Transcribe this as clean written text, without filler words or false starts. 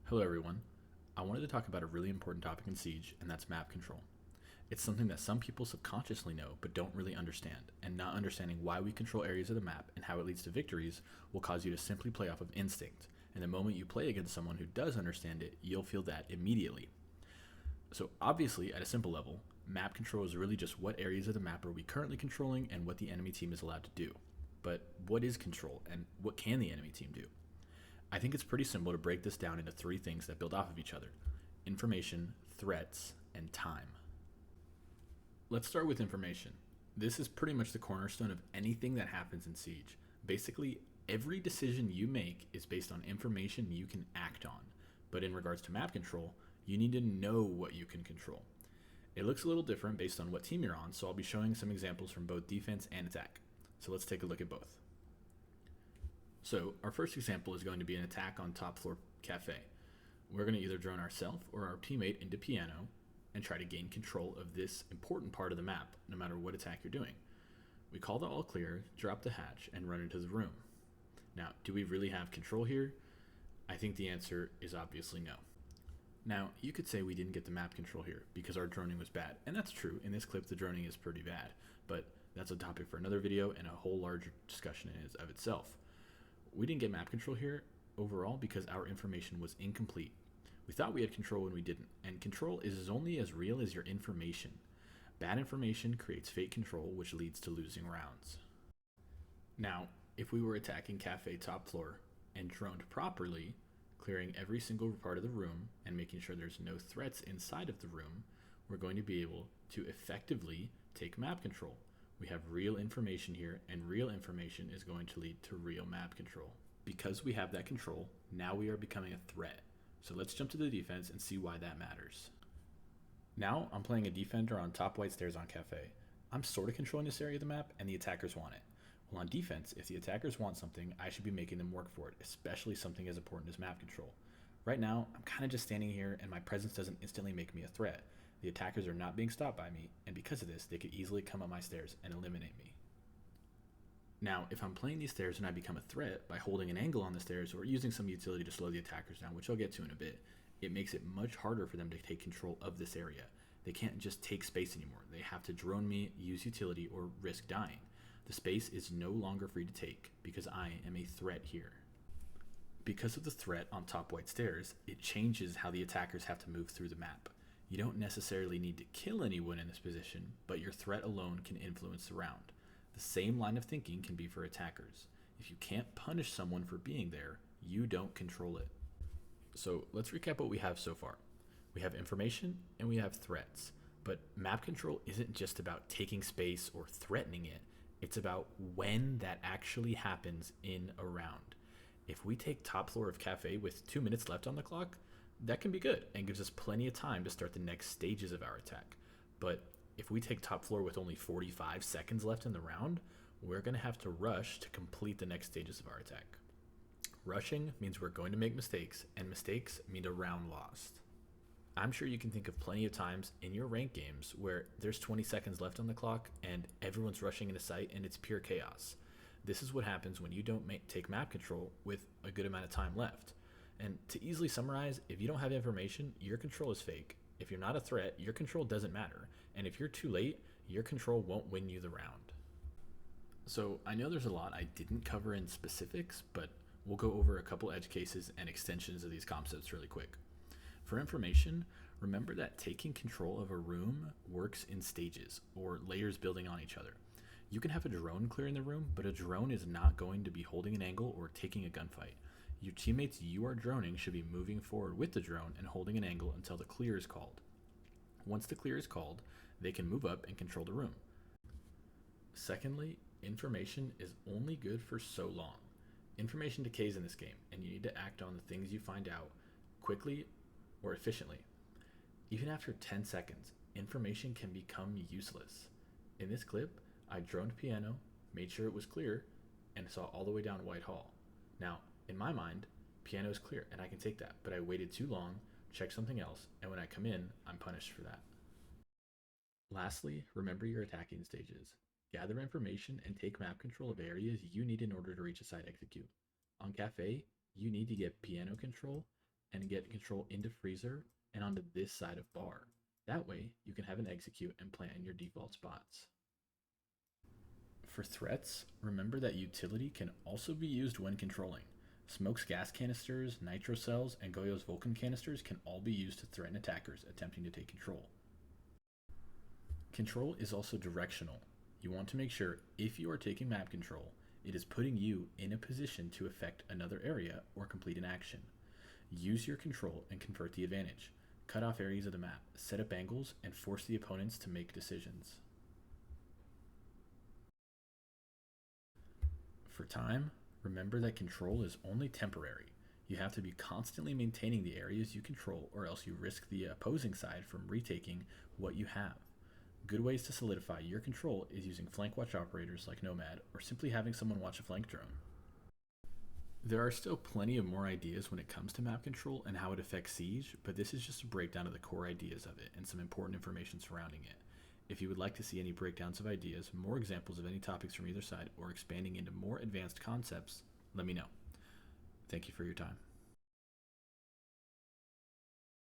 Hello, everyone. I wanted to talk about a really important topic in Siege, and that's map control. It's something that some people subconsciously know but don't really understand, and not understanding why we control areas of the map and how it leads to victories will cause you to simply play off of instinct. And the moment you play against someone who does understand it, you'll feel that immediately. So, obviously, at a simple level, map control is really just what areas of the map are we currently controlling and what the enemy team is allowed to do. But what is control, and what can the enemy team do? I think it's pretty simple to break this down into three things that build off of each other: information, threats, and time. Let's start with information. This is pretty much the cornerstone of anything that happens in Siege. Basically, every decision you make is based on information you can act on. But in regards to map control, you need to know what you can control. It looks a little different based on what team you're on, so I'll be showing some examples from both defense and attack. So let's take a look at both. So, our first example is going to be an attack on top floor cafe. We're going to either drone ourselves or our teammate into piano and try to gain control of this important part of the map, no matter what attack you're doing. We call the all clear, drop the hatch, and run into the room. Now, do we really have control here? I think the answer is obviously no. Now, you could say we didn't get the map control here because our droning was bad, and that's true. In this clip, the droning is pretty bad, but that's a topic for another video and a whole larger discussion of itself. We didn't get map control here overall because our information was incomplete. We thought we had control when we didn't, and control is only as real as your information. Bad information creates fake control, which leads to losing rounds. Now, if we were attacking cafe top floor and droned properly, clearing every single part of the room and making sure there's no threats inside of the room, we're going to be able to effectively take map control. We have real information here, and real information is going to lead to real map control. Because we have that control, now we are becoming a threat. So let's jump to the defense and see why that matters. Now I'm playing a defender on top white stairs on cafe. I'm sort of controlling this area of the map, and the attackers want it. Well, on defense, if the attackers want something, I should be making them work for it, especially something as important as map control. Right now, I'm kind of just standing here, and my presence doesn't instantly make me a threat. The attackers are not being stopped by me, and because of this, they could easily come up my stairs and eliminate me. Now, if I'm playing these stairs and I become a threat by holding an angle on the stairs or using some utility to slow the attackers down, which I'll get to in a bit, it makes it much harder for them to take control of this area. They can't just take space anymore. They have to drone me, use utility, or risk dying. The space is no longer free to take because I am a threat here. Because of the threat on top white stairs, it changes how the attackers have to move through the map. You don't necessarily need to kill anyone in this position, but your threat alone can influence the round. The same line of thinking can be for attackers. If you can't punish someone for being there, you don't control it. So let's recap what we have so far. We have information and we have threats, but map control isn't just about taking space or threatening it, it's about when that actually happens in a round. If we take top floor of cafe with 2 minutes left on the clock, that can be good and gives us plenty of time to start the next stages of our attack. But if we take top floor with only 45 seconds left in the round, we're going to have to rush to complete the next stages of our attack. Rushing means we're going to make mistakes, and mistakes mean a round lost. I'm sure you can think of plenty of times in your ranked games where there's 20 seconds left on the clock and everyone's rushing into sight and it's pure chaos. This is what happens when you don't take map control with a good amount of time left. And to easily summarize, if you don't have information, your control is fake. If you're not a threat, your control doesn't matter. And if you're too late, your control won't win you the round. So I know there's a lot I didn't cover in specifics, but we'll go over a couple edge cases and extensions of these concepts really quick. For information, remember that taking control of a room works in stages, or layers building on each other. You can have a drone clearing the room, but a drone is not going to be holding an angle or taking a gunfight. Your teammates you are droning should be moving forward with the drone and holding an angle until the clear is called. Once the clear is called, they can move up and control the room. Secondly, information is only good for so long. Information decays in this game, and you need to act on the things you find out quickly or efficiently. Even after 10 seconds, information can become useless. In this clip, I droned piano, made sure it was clear, and saw all the way down Whitehall. Now, in my mind, piano is clear and I can take that, but I waited too long, checked something else, and when I come in, I'm punished for that. Lastly, remember your attacking stages. Gather information and take map control of areas you need in order to reach a site execute. On Cafe, you need to get piano control and get control into freezer and onto this side of bar. That way, you can have an execute and plant in your default spots. For threats, remember that utility can also be used when controlling. Smoke's gas canisters, nitro cells, and Goyo's Vulcan canisters can all be used to threaten attackers attempting to take control. Control is also directional. You want to make sure if you are taking map control, it is putting you in a position to affect another area or complete an action. Use your control and convert the advantage. Cut off areas of the map, set up angles, and force the opponents to make decisions. For time, remember that control is only temporary. You have to be constantly maintaining the areas you control, or else you risk the opposing side from retaking what you have. Good ways to solidify your control is using flank watch operators like Nomad, or simply having someone watch a flank drone. There are still plenty of more ideas when it comes to map control and how it affects Siege, but this is just a breakdown of the core ideas of it and some important information surrounding it. If you would like to see any breakdowns of ideas, more examples of any topics from either side, or expanding into more advanced concepts, let me know. Thank you for your time.